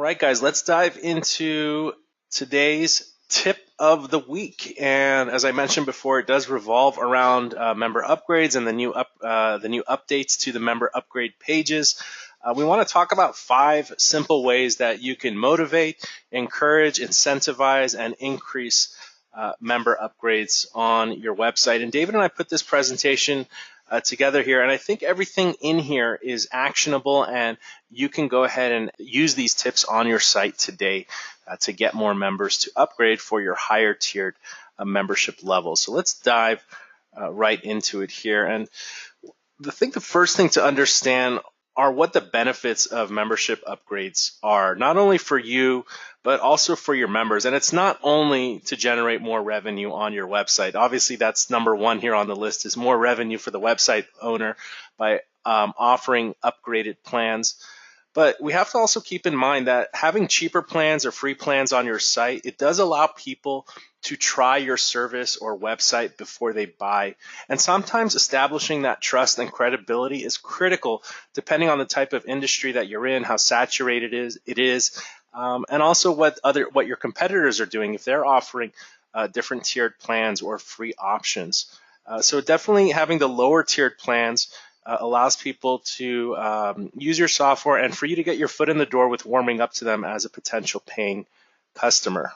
right, guys, let's dive into today's tip of the week. And as I mentioned before, it does revolve around member upgrades and the new updates to the member upgrade pages. We want to talk about 5 simple ways that you can motivate, encourage, incentivize, and increase member upgrades on your website. And David and I put this presentation together here, and I think everything in here is actionable, and you can go ahead and use these tips on your site today to get more members to upgrade for your higher tiered membership level. So let's dive right into it here. And I think the first thing to understand are what the benefits of membership upgrades are, not only for you, but also for your members. And it's not only to generate more revenue on your website. Obviously, that's number one here on the list, is more revenue for the website owner by offering upgraded plans. But we have to also keep in mind that having cheaper plans or free plans on your site, it does allow people to try your service or website before they buy. And sometimes establishing that trust and credibility is critical, depending on the type of industry that you're in, how saturated it is, and also what your competitors are doing if they're offering different tiered plans or free options. So definitely having the lower tiered plans allows people to use your software and for you to get your foot in the door with warming up to them as a potential paying customer.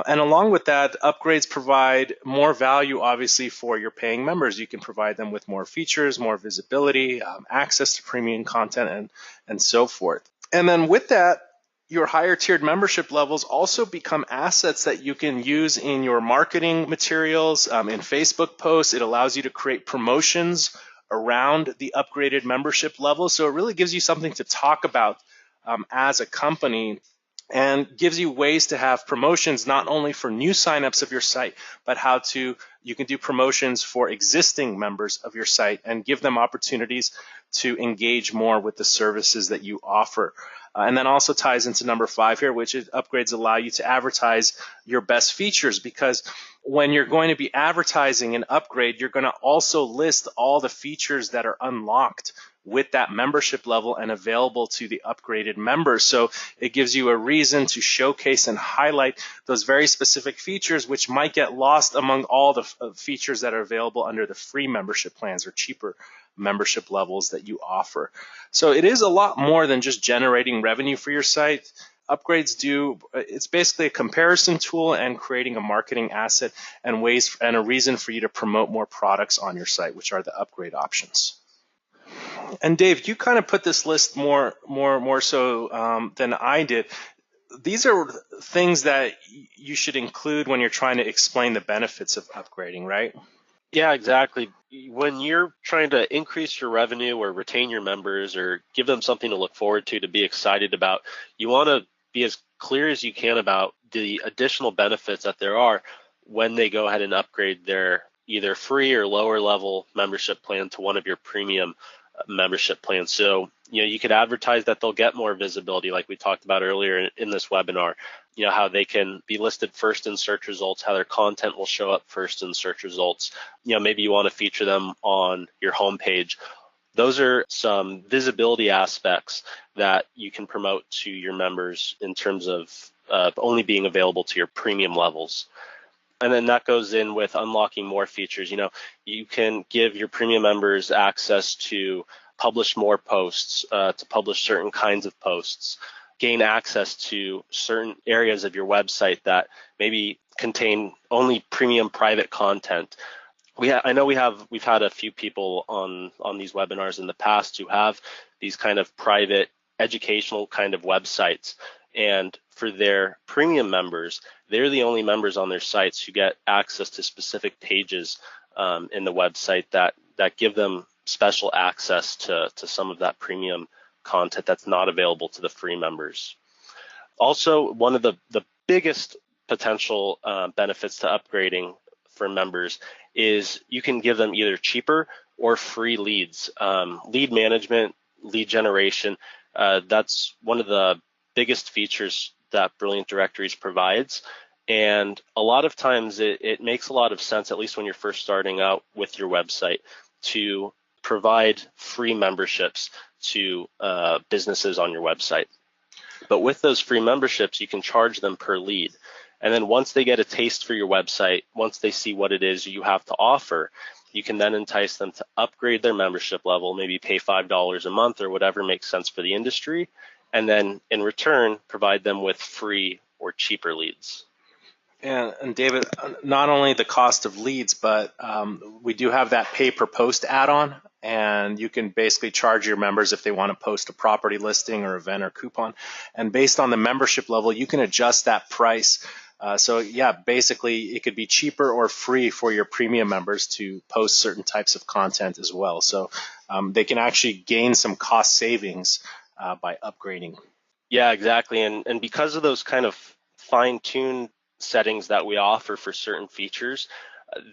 And along with that, upgrades provide more value, obviously, for your paying members. You can provide them with more features, more visibility, access to premium content, and so forth. And then with that, your higher tiered membership levels also become assets that you can use in your marketing materials, in Facebook posts. It allows you to create promotions around the upgraded membership level. So it really gives you something to talk about as a company, and gives you ways to have promotions not only for new signups of your site, but you can do promotions for existing members of your site and give them opportunities to engage more with the services that you offer. And then also ties into number 5 here, which is upgrades allow you to advertise your best features, because when you're going to be advertising an upgrade, you're going to also list all the features that are unlocked with that membership level and available to the upgraded members. So it gives you a reason to showcase and highlight those very specific features, which might get lost among all the features that are available under the free membership plans or cheaper membership levels that you offer. So it is a lot more than just generating revenue for your site. Upgrades it's basically a comparison tool and creating a marketing asset and ways and a reason for you to promote more products on your site, which are the upgrade options. And Dave, you kind of put this list more so than I did. These are things that you should include when you're trying to explain the benefits of upgrading, right? Yeah, exactly. When you're trying to increase your revenue or retain your members or give them something to look forward to be excited about, you want to be as clear as you can about the additional benefits that there are when they go ahead and upgrade their either free or lower level membership plan to one of your premium membership plans. So, you could advertise that they'll get more visibility, like we talked about earlier in this webinar, how they can be listed first in search results, how their content will show up first in search results. Maybe you want to feature them on your homepage. Those are some visibility aspects that you can promote to your members in terms of only being available to your premium levels. And then that goes in with unlocking more features. You can give your premium members access to publish more posts, to publish certain kinds of posts, gain access to certain areas of your website that maybe contain only premium private content. We've had a few people on these webinars in the past who have these kind of private educational kind of websites. And for their premium members, they're the only members on their sites who get access to specific pages in the website that give them special access to some of that premium content that's not available to the free members. Also, one of the biggest potential benefits to upgrading for members is you can give them either cheaper or free leads. Lead management, lead generation, that's one of the biggest features that Brilliant Directories provides. And a lot of times it makes a lot of sense, at least when you're first starting out with your website, to provide free memberships to businesses on your website. But with those free memberships, you can charge them per lead. And then once they get a taste for your website, once they see what it is you have to offer, you can then entice them to upgrade their membership level, maybe pay $5 a month or whatever makes sense for the industry, and then in return, provide them with free or cheaper leads. And David, not only the cost of leads, but we do have that pay per post add-on, and you can basically charge your members if they want to post a property listing or event or coupon. And based on the membership level, you can adjust that price. So yeah, basically it could be cheaper or free for your premium members to post certain types of content as well. So they can actually gain some cost savings by upgrading. Yeah, exactly. And because of those kind of fine-tuned settings that we offer for certain features,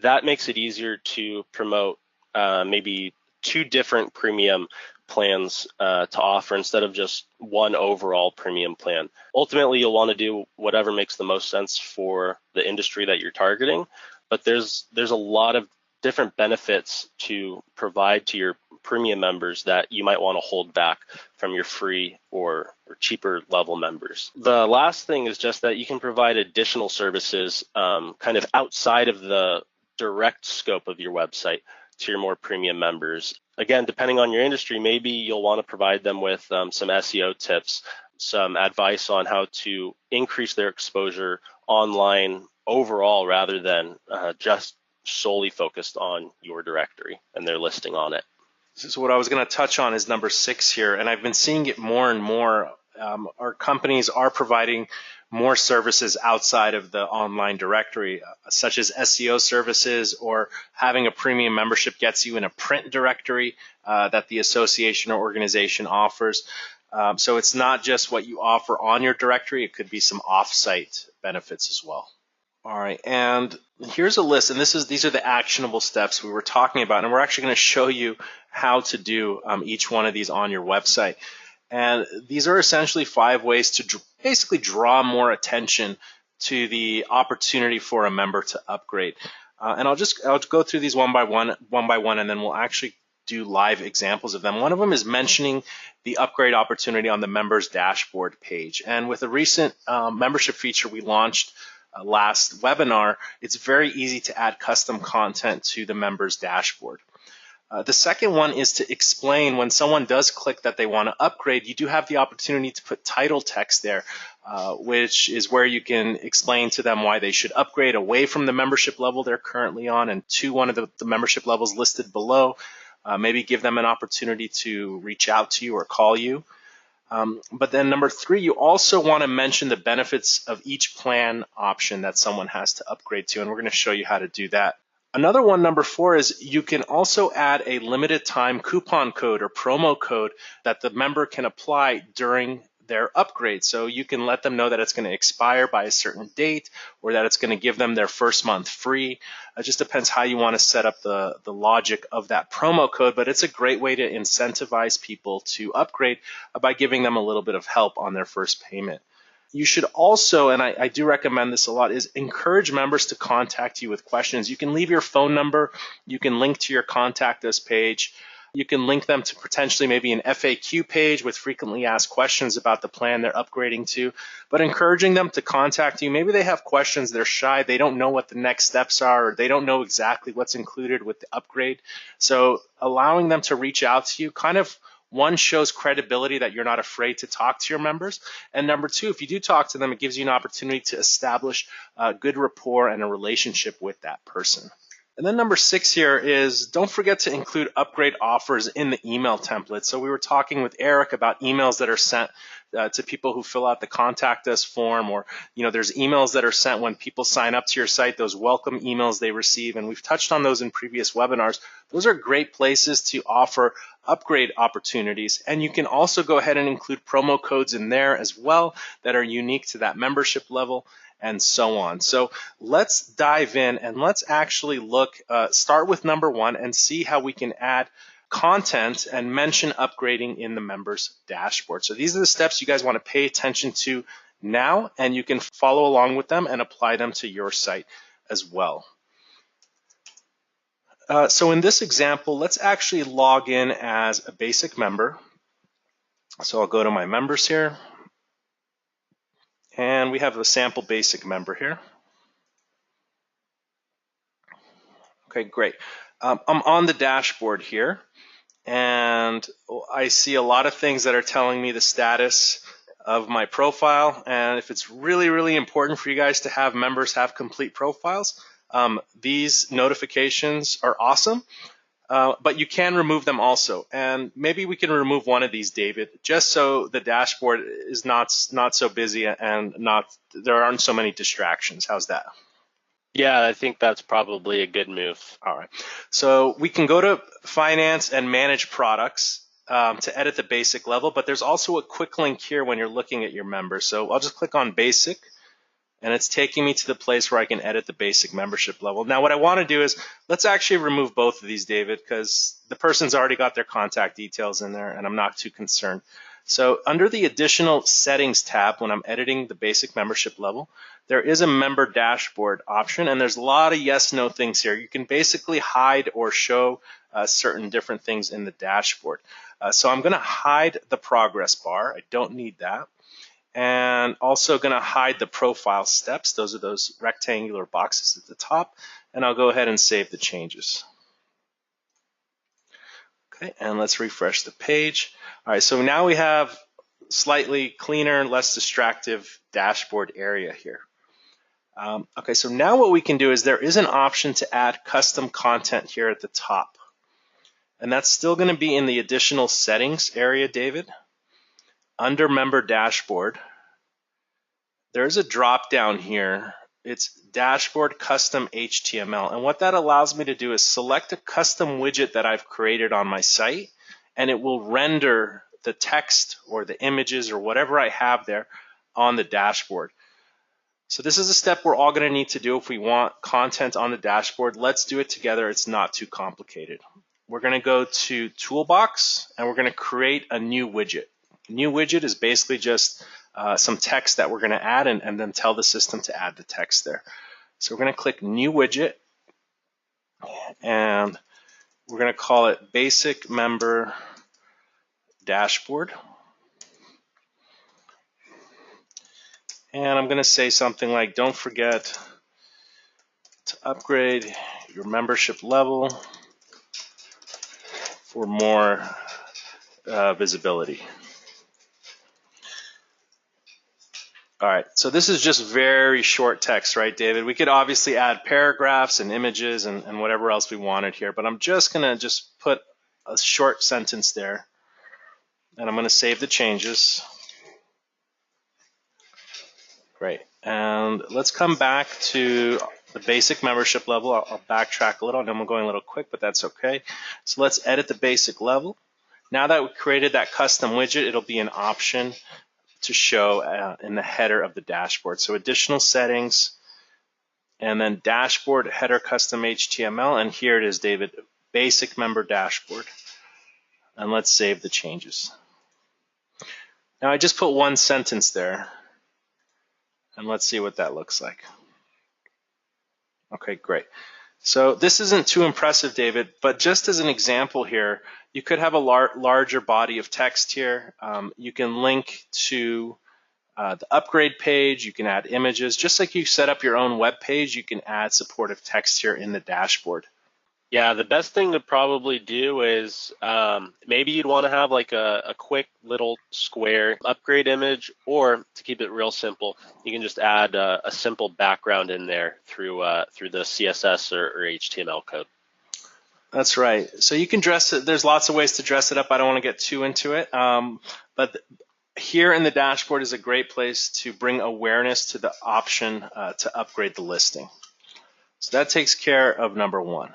that makes it easier to promote maybe two different premium plans to offer instead of just one overall premium plan. Ultimately, you'll want to do whatever makes the most sense for the industry that you're targeting, but there's a lot of different benefits to provide to your premium members that you might want to hold back from your free or cheaper level members. The last thing is just that you can provide additional services kind of outside of the direct scope of your website to your more premium members. Again, depending on your industry, maybe you'll want to provide them with some SEO tips, some advice on how to increase their exposure online overall rather than just solely focused on your directory and their listing on it. So what I was going to touch on is number 6 here, and I've been seeing it more and more. Our companies are providing more services outside of the online directory, such as SEO services, or having a premium membership gets you in a print directory that the association or organization offers. So it's not just what you offer on your directory, it could be some off-site benefits as well. All right, and here's a list, and these are the actionable steps we were talking about, and we're actually going to show you how to do each one of these on your website. And these are essentially 5 ways to basically draw more attention to the opportunity for a member to upgrade. And I'll go through these one by one, and then we'll actually do live examples of them. One of them is mentioning the upgrade opportunity on the members dashboard page. And with a recent membership feature we launched last webinar, it's very easy to add custom content to the members dashboard. The second one is to explain when someone does click that they want to upgrade, you do have the opportunity to put title text there, which is where you can explain to them why they should upgrade away from the membership level they're currently on and to one of the membership levels listed below. Maybe give them an opportunity to reach out to you or call you. But then number 3, you also want to mention the benefits of each plan option that someone has to upgrade to, and we're going to show you how to do that. Another one, number 4, is you can also add a limited time coupon code or promo code that the member can apply during their upgrade. So you can let them know that it's going to expire by a certain date or that it's going to give them their first month free. It just depends how you want to set up the logic of that promo code, but it's a great way to incentivize people to upgrade by giving them a little bit of help on their first payment. You should also, and I do recommend this a lot, is encourage members to contact you with questions. You can leave your phone number, you can link to your contact us page, you can link them to potentially maybe an FAQ page with frequently asked questions about the plan they're upgrading to, but encouraging them to contact you. Maybe they have questions, they're shy, they don't know what the next steps are, or they don't know exactly what's included with the upgrade. So allowing them to reach out to you kind of, one, shows credibility that you're not afraid to talk to your members. And number 2, if you do talk to them, it gives you an opportunity to establish a good rapport and a relationship with that person. And then number 6 here is don't forget to include upgrade offers in the email template. So we were talking with Eric about emails that are sent to people who fill out the contact us form, or there's emails that are sent when people sign up to your site, those welcome emails they receive, and we've touched on those in previous webinars. Those are great places to offer upgrade opportunities, and you can also go ahead and include promo codes in there as well that are unique to that membership level, and so on. So let's dive in and let's actually start with number 1 and see how we can add content and mention upgrading in the members dashboard. So these are the steps you guys want to pay attention to now, and you can follow along with them and apply them to your site as well. So in this example, let's actually log in as a basic member. So I'll go to my members here. and we have a sample basic member here. Okay, great. I'm on the dashboard here, and I see a lot of things that are telling me the status of my profile. And if it's really, really important for you guys to have members have complete profiles, these notifications are awesome. But you can remove them also. And maybe we can remove one of these, David, just so the dashboard is not so busy and there aren't so many distractions. How's that? Yeah, I think that's probably a good move. All right. So we can go to finance and manage products to edit the basic level, but there's also a quick link here when you're looking at your members. So I'll just click on basic, and it's taking me to the place where I can edit the basic membership level. Now what I want to do is let's actually remove both of these, David, because the person's already got their contact details in there and I'm not too concerned. So under the additional settings tab, when I'm editing the basic membership level, there is a member dashboard option, and there's a lot of yes, no things here. You can basically hide or show certain different things in the dashboard. So I'm going to hide the progress bar. I don't need that. And also going to hide the profile steps. Those are those rectangular boxes at the top. And I'll go ahead and save the changes. Okay, and let's refresh the page. All right, so now we have slightly cleaner and less distractive dashboard area here. Okay, so now what we can do is there is an option to add custom content here at the top. And that's still going to be in the additional settings area, David. Under member dashboard, there's a drop down here. It's dashboard custom HTML. And what that allows me to do is select a custom widget that I've created on my site, and it will render the text or the images or whatever I have there on the dashboard. So this is a step we're all going to need to do if we want content on the dashboard. Let's do it together. It's not too complicated. We're going to go to Toolbox, and we're going to create a new widget. A new widget is basically just some text that we're going to add and then tell the system to add the text there. So we're going to click New Widget, and we're going to call it Basic Member Dashboard. And I'm going to say something like, don't forget to upgrade your membership level for more visibility. All right, so this is just very short text, right, David? We could obviously add paragraphs and images and whatever else we wanted here, but I'm just going to put a short sentence there, and I'm going to save the changes. Great, and let's come back to the basic membership level. I'll backtrack a little. I know I'm going a little quick, but that's okay. So let's edit the basic level. Now that we created that custom widget, it'll be an option to show in the header of the dashboard. So additional settings, and then dashboard header custom HTML, and here it is, David, basic member dashboard. And let's save the changes. Now I just put one sentence there, and let's see what that looks like. Okay, great. So this isn't too impressive, David, but just as an example here, you could have a larger body of text here. You can link to the upgrade page. You can add images. Just like you set up your own web page, you can add supportive text here in the dashboard. Yeah, the best thing to probably do is maybe you'd want to have like a quick little square upgrade image, or to keep it real simple, you can just add a simple background in there through the CSS or HTML code. That's right. So you can dress it. There's lots of ways to dress it up. I don't want to get too into it, but here in the dashboard is a great place to bring awareness to the option to upgrade the listing. So that takes care of number one.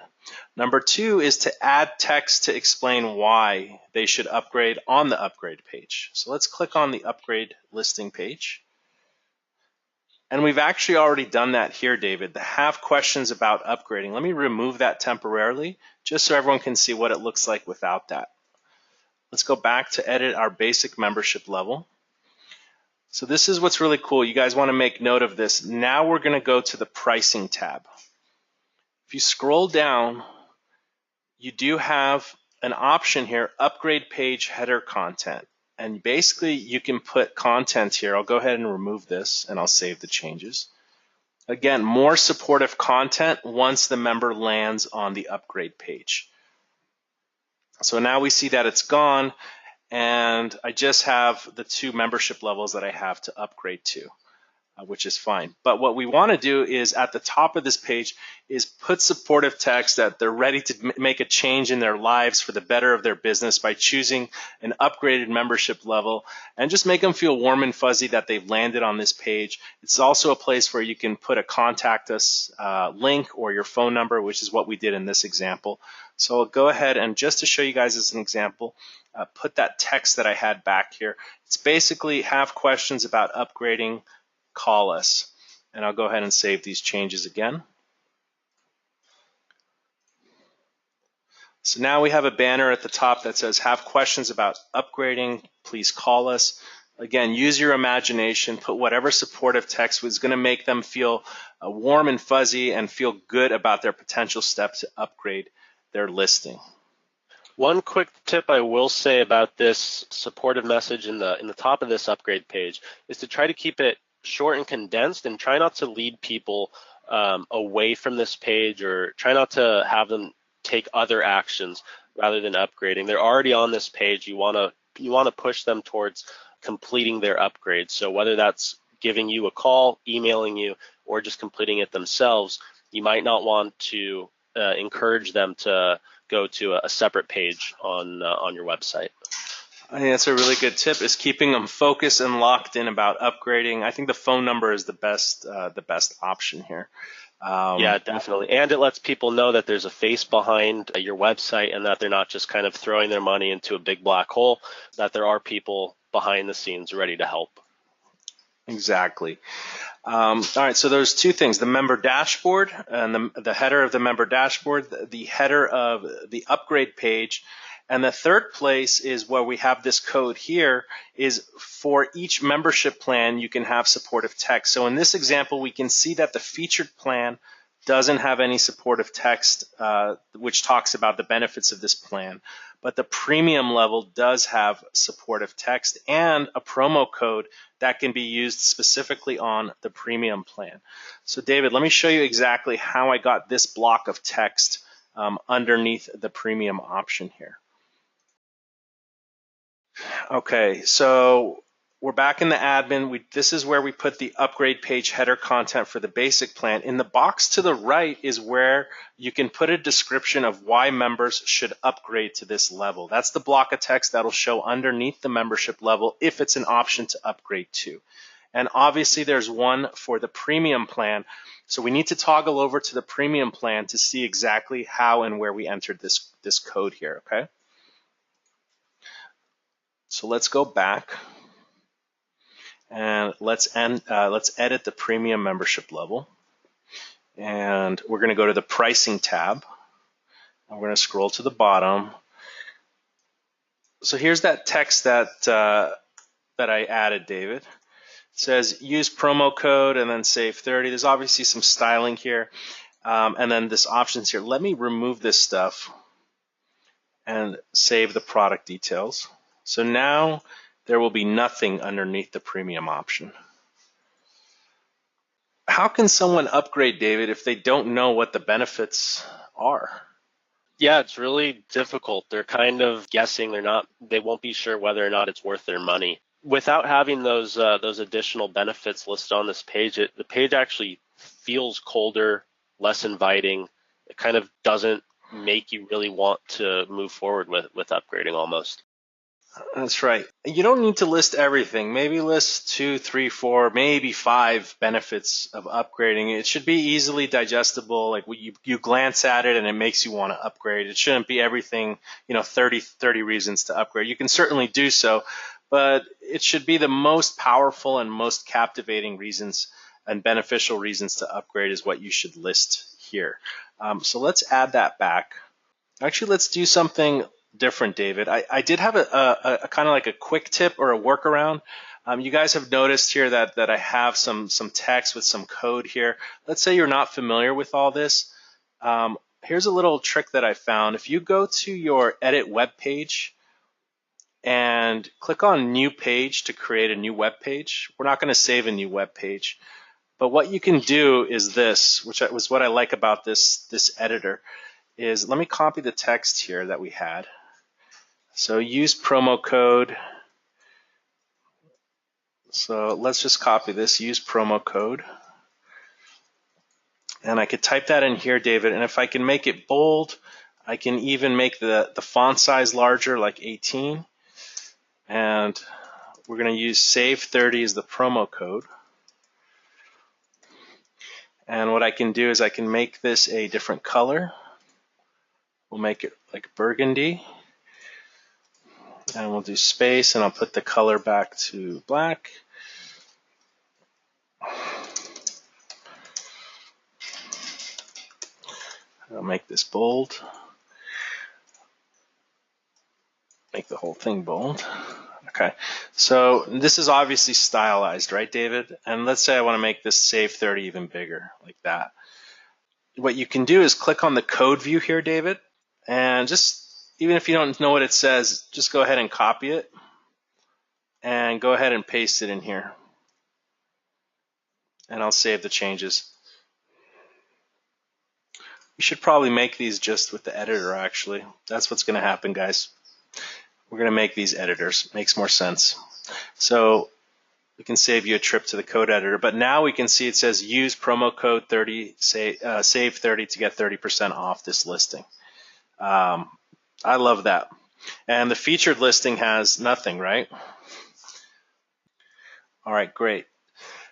Number two is to add text to explain why they should upgrade on the upgrade page. So let's click on the upgrade listing page. And we've actually already done that here, David. The have questions about upgrading. Let me remove that temporarily just so everyone can see what it looks like without that. Let's go back to edit our basic membership level. So this is what's really cool. You guys want to make note of this. Now we're going to go to the pricing tab. If you scroll down, you do have an option here, upgrade page header content. And basically you can put content here. I'll go ahead and remove this and I'll save the changes. Again, more supportive content once the member lands on the upgrade page. So now we see that it's gone, and I just have the 2 membership levels that I have to upgrade to, which is fine. But what we want to do is at the top of this page is put supportive text that they're ready to make a change in their lives for the better of their business by choosing an upgraded membership level, and just make them feel warm and fuzzy that they've landed on this page. It's also a place where you can put a contact us link or your phone number, which is what we did in this example. So I'll go ahead and, just to show you guys as an example, put that text that I had back here. It's basically, have questions about upgrading, call us. And I'll go ahead and save these changes again. So now we have a banner at the top that says, have questions about upgrading, please call us. Again, use your imagination, put whatever supportive text was going to make them feel warm and fuzzy and feel good about their potential step to upgrade their listing. One quick tip I will say about this supportive message in the top of this upgrade page is to try to keep it short and condensed, and try not to lead people away from this page, or try not to have them take other actions rather than upgrading. They're already on this page. You want to push them towards completing their upgrade. So whether that's giving you a call, emailing you, or just completing it themselves, you might not want to encourage them to go to a separate page on your website. I think that's a really good tip, is keeping them focused and locked in about upgrading. I think the phone number is the best option here. Yeah, definitely. And it lets people know that there's a face behind your website, and that they're not just kind of throwing their money into a big black hole, that there are people behind the scenes ready to help. Exactly. All right, so there's 2 things: the member dashboard and the header of the member dashboard, the header of the upgrade page. And the third place is where we have this code here, is for each membership plan you can have supportive text. So in this example, we can see that the featured plan doesn't have any supportive text which talks about the benefits of this plan. But the premium level does have supportive text and a promo code that can be used specifically on the premium plan. So David, let me show you exactly how I got this block of text underneath the premium option here. Okay, so we're back in the admin. This is where we put the upgrade page header content for the basic plan. In the box to the right is where you can put a description of why members should upgrade to this level. That's the block of text that'll show underneath the membership level if it's an option to upgrade to. And obviously there's one for the premium plan. So we need to toggle over to the premium plan to see exactly how and where we entered this code here, okay? So let's go back and let's edit the premium membership level. And we're going to go to the pricing tab. And we're going to scroll to the bottom. So here's that text that I added, David. It says use promo code and then save 30. There's obviously some styling here. And then this options here. Let me remove this stuff and save the product details. So now there will be nothing underneath the premium option. How can someone upgrade, David, if they don't know what the benefits are? Yeah, it's really difficult. They're kind of guessing. They won't be sure whether or not it's worth their money. Without having those additional benefits listed on this page, the page actually feels colder, less inviting. It kind of doesn't make you really want to move forward with upgrading almost. That's right. You don't need to list everything. Maybe list 2, 3, 4, maybe 5 benefits of upgrading. It should be easily digestible. Like you glance at it and it makes you want to upgrade. It shouldn't be everything, 30 reasons to upgrade. You can certainly do so, but it should be the most powerful and most captivating reasons and beneficial reasons to upgrade is what you should list here. So let's add that back. Actually, let's do something different, David. I did have a kind of like a quick tip or a workaround. You guys have noticed here that I have some text with some code here. Let's say you're not familiar with all this. Here's a little trick that I found. If you go to your edit web page and click on New Page to create a new web page. We're not going to save a new web page, but what you can do is this, which was what I like about this editor, is let me copy the text here that we had. So use promo code. So let's just copy this, use promo code. And I could type that in here, David, and if I can make it bold, I can even make the font size larger, like 18. And we're going to use save 30 as the promo code. And what I can do is I can make this a different color. We'll make it like burgundy. And we'll do space, and I'll put the color back to black. I'll make this bold. Make the whole thing bold. Okay, so this is obviously stylized, right, David? And let's say I want to make this save 30 even bigger, like that. What you can do is click on the code view here, David, and just, even if you don't know what it says, just go ahead and copy it and go ahead and paste it in here. And I'll save the changes. You should probably make these just with the editor, actually. That's what's going to happen, guys. We're going to make these editors. Makes more sense. So we can save you a trip to the code editor. But now we can see it says use promo code 30, save 30 to get 30% off this listing. I love that. And the featured listing has nothing, right? All right, great.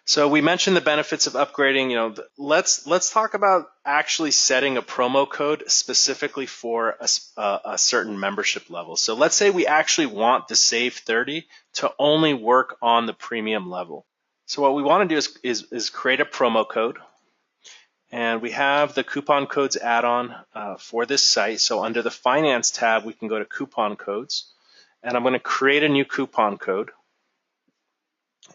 So we mentioned the benefits of upgrading. Let's talk about actually setting a promo code specifically for a certain membership level. So let's say we actually want the Save 30 to only work on the premium level. So what we want to do is create a promo code, and we have the coupon codes add-on for this site. So under the Finance tab, we can go to Coupon Codes, and I'm going to create a new coupon code.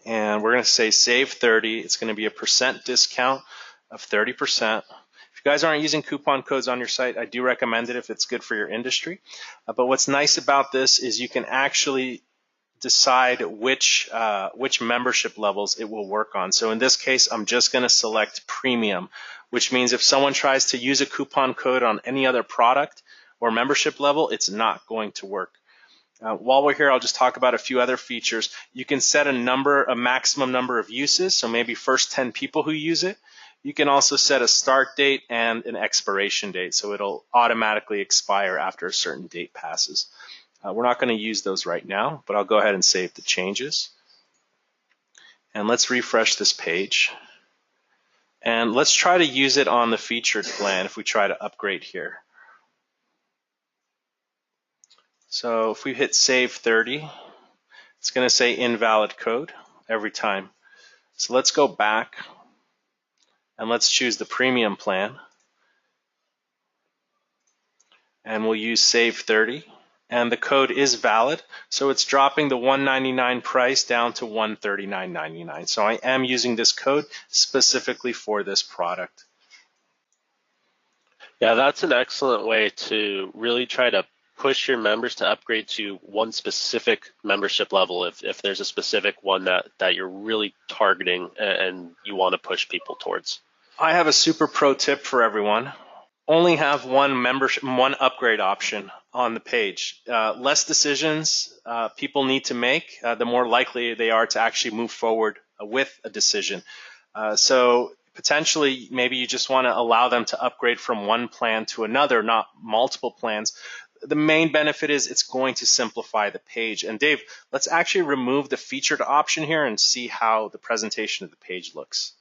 And we're going to say save 30. It's going to be a % discount of 30%. If you guys aren't using coupon codes on your site, I do recommend it if it's good for your industry. But what's nice about this is you can actually decide which membership levels it will work on. So in this case, I'm just going to select premium, which means if someone tries to use a coupon code on any other product or membership level, it's not going to work. While we're here, I'll just talk about a few other features. You can set a maximum number of uses, so maybe first 10 people who use it. You can also set a start date and an expiration date, so it'll automatically expire after a certain date passes. We're not going to use those right now, but I'll go ahead and save the changes. And let's refresh this page. And let's try to use it on the featured plan if we try to upgrade here. So if we hit save 30, it's going to say invalid code every time. So let's go back and let's choose the premium plan. And we'll use save 30. And the code is valid. So it's dropping the $199 price down to $139.99. So I am using this code specifically for this product. Yeah, that's an excellent way to really try to push your members to upgrade to one specific membership level if there's a specific one that you're really targeting and you want to push people towards. I have a super pro tip for everyone. Only have one upgrade option on the page. Less decisions people need to make, the more likely they are to actually move forward with a decision. So potentially, maybe you just want to allow them to upgrade from one plan to another, not multiple plans. The main benefit is it's going to simplify the page. And Dave, let's actually remove the featured option here and see how the presentation of the page looks.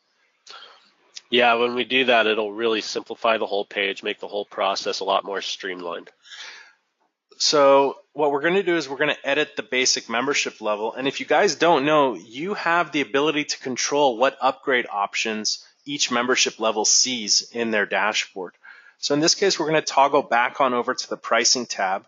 Yeah, when we do that, it'll really simplify the whole page, make the whole process a lot more streamlined. So what we're going to do is we're going to edit the basic membership level. And if you guys don't know, you have the ability to control what upgrade options each membership level sees in their dashboard. So in this case, we're going to toggle back on over to the pricing tab.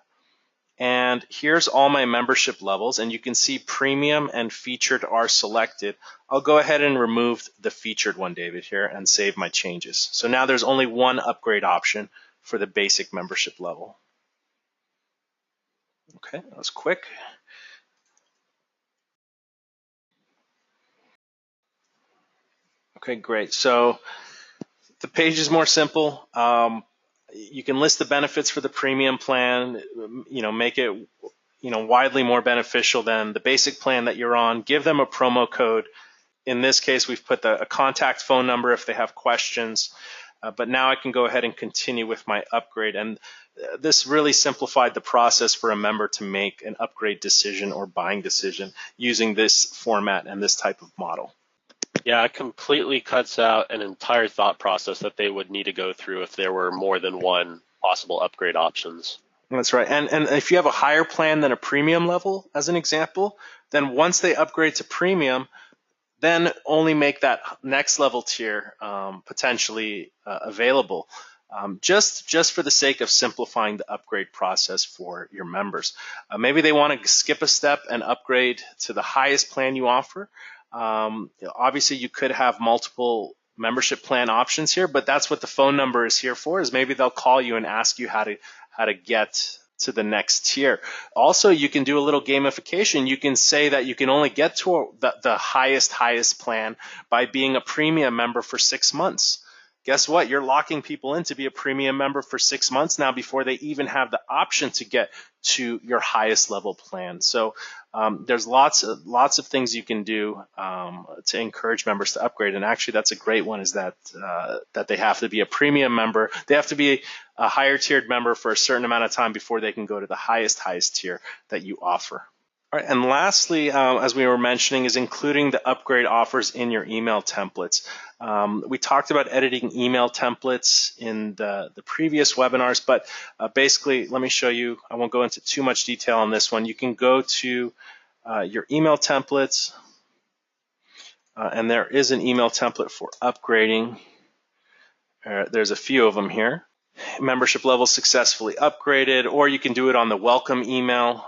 And here's all my membership levels. And you can see premium and featured are selected. I'll go ahead and remove the featured one, David, here and save my changes. So now there's only one upgrade option for the basic membership level. Okay, that was quick. Okay, great. So the page is more simple. You can list the benefits for the premium plan, make it, widely more beneficial than the basic plan that you're on. Give them a promo code. In this case, we've put a contact phone number if they have questions. But now I can go ahead and continue with my upgrade. And this really simplified the process for a member to make an upgrade decision or buying decision using this format and this type of model. Yeah, it completely cuts out an entire thought process that they would need to go through if there were more than one possible upgrade options. That's right. And if you have a higher plan than a premium level, as an example, then once they upgrade to premium, then only make that next level tier potentially available, just for the sake of simplifying the upgrade process for your members. Maybe they want to skip a step and upgrade to the highest plan you offer. Obviously, you could have multiple membership plan options here, but that's what the phone number is here for, is maybe they'll call you and ask you how to get to the next tier. Also, you can do a little gamification. You can say that you can only get to the highest plan by being a premium member for 6 months. Guess what? You're locking people in to be a premium member for 6 months now before they even have the option to get to your highest level plan. So there's lots of things you can do to encourage members to upgrade. And actually, that's a great one, is that they have to be a premium member. They have to be a higher tiered member for a certain amount of time before they can go to the highest tier that you offer. All right, and lastly, as we were mentioning, is including the upgrade offers in your email templates. We talked about editing email templates in the previous webinars, but basically, let me show you. I won't go into too much detail on this one. You can go to your email templates, and there is an email template for upgrading. There's a few of them here. Membership level successfully upgraded, or you can do it on the welcome email.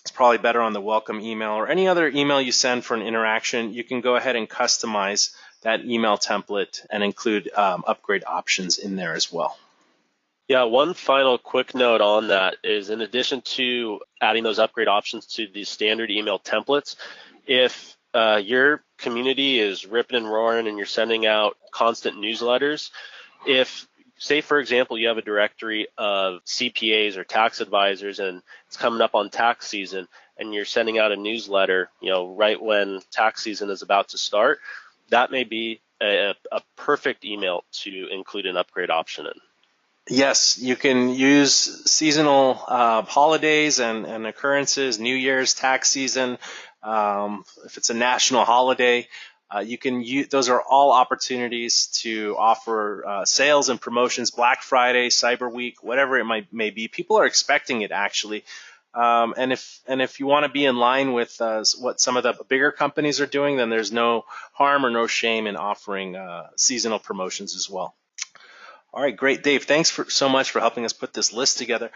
It's probably better on the welcome email or any other email you send for an interaction. You can go ahead and customize that email template and include upgrade options in there as well. Yeah, one final quick note on that is, in addition to adding those upgrade options to the standard email templates, if your community is ripping and roaring and you're sending out constant newsletters, if, say, for example, you have a directory of CPAs or tax advisors and it's coming up on tax season and you're sending out a newsletter, right when tax season is about to start, that may be a perfect email to include an upgrade option in. Yes, you can use seasonal holidays and occurrences, New Year's, tax season. If it's a national holiday, you can use, those are all opportunities to offer sales and promotions. Black Friday, Cyber Week, whatever it may be. People are expecting it, actually. And if you want to be in line with what some of the bigger companies are doing, then there's no harm or no shame in offering seasonal promotions as well. All right, great, Dave. Thanks so much for helping us put this list together.